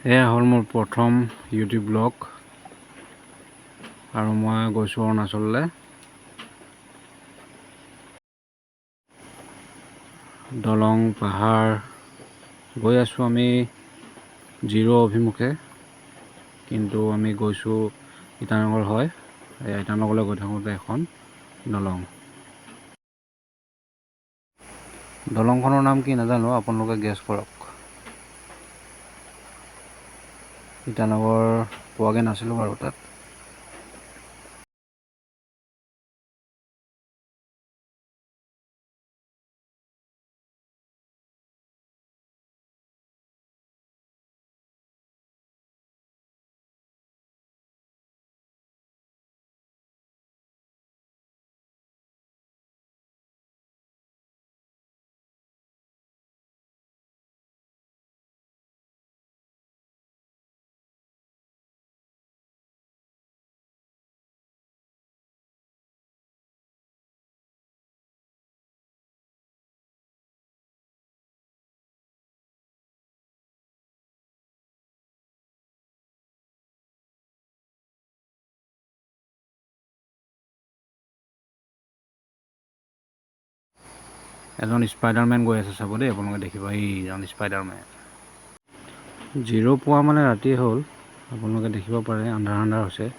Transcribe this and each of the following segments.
এয়া হ'ল মোৰ প্ৰথম ইউটিউব ব্লগ আৰু মই গৈছোঁ অৰুণাচললৈ। দলং পাহাৰ গৈ আছোঁ আমি জিৰ' অভিমুখে, কিন্তু আমি গৈছোঁ ইটানগৰ হয়। ইটানগৰলৈ গৈ থাকোঁতে এখন দলংখনৰ নাম কি নাজানো, আপোনালোকে গেছ কৰক। ইটানগৰ পোৱাগৈ নাছিলোঁ বাৰু তাত। এজন স্পাইডাৰমেন গৈ আছে, চাব দেই আপোনালোকে দেখিব, এইজন স্পাইডাৰমেন। জিৰ' পোৱা মানে ৰাতি হ'ল, আপোনালোকে দেখিব পাৰে আন্ধাৰ আন্ধাৰ হৈছে।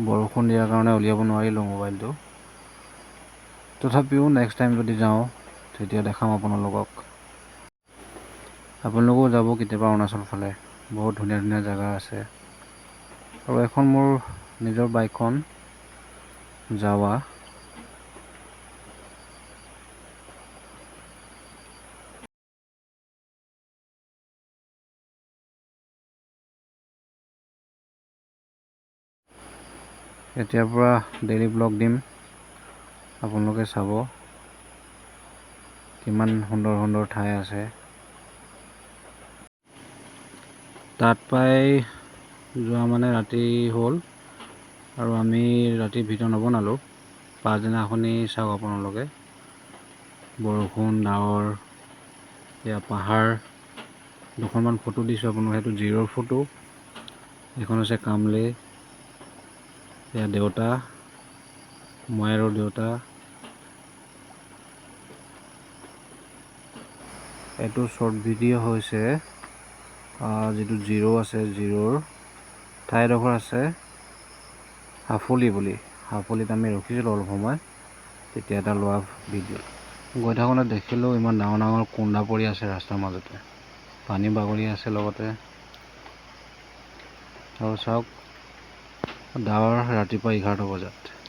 বৰষুণ দিয়াৰ কাৰণে উলিয়াব নোৱাৰিলোঁ মোবাইলটো। তথাপিও নেক্সট টাইম যদি যাওঁ তেতিয়া দেখাম আপোনালোকক। আপোনালোকেও যাব কেতিয়াবা অৰুণাচল ফালে, বহুত ধুনীয়া ধুনীয়া জেগা আছে। আৰু এখন মোৰ নিজৰ বাইকখন যাৱা। এতিয়াৰ পৰা ডেইলি ব্লগ দিম, আপোনালোকে চাব কিমান সুন্দৰ সুন্দৰ ঠাই আছে। তাত পাই যোৱা মানে ৰাতি হ'ল, আৰু আমি ৰাতি ভিডিঅ' নবনালোঁ। পাছদিনাখনি চাওক আপোনালোকে, বৰষুণ ডাৱৰ, এয়া পাহাৰ। দুখনমান ফটো দিছোঁ আপোনালোকে, সেইটো জিৰ'ৰ ফটো, এইখন হৈছে কামলে। এয়া দেউতা, মই আৰু দেউতা। এইটো শ্বৰ্ট ভিডিঅ' হৈছে যিটো জিৰ' আছে, জিৰ'ৰ ঠাইডোখৰ আছে হাফলি বুলি। হাফলিত আমি ৰখিছিলোঁ অলপ সময়, তেতিয়া এটা লোৱা ভিডিঅ'। গৈ থাকোঁতে দেখিলোঁ ইমান ডাঙৰ ডাঙৰ কুন্দা পৰি আছে ৰাস্তাৰ মাজতে, পানী বাগৰি আছে লগতে। আৰু চাওক ডাৱৰ ৰাতিপুৱা 11টা বজাত।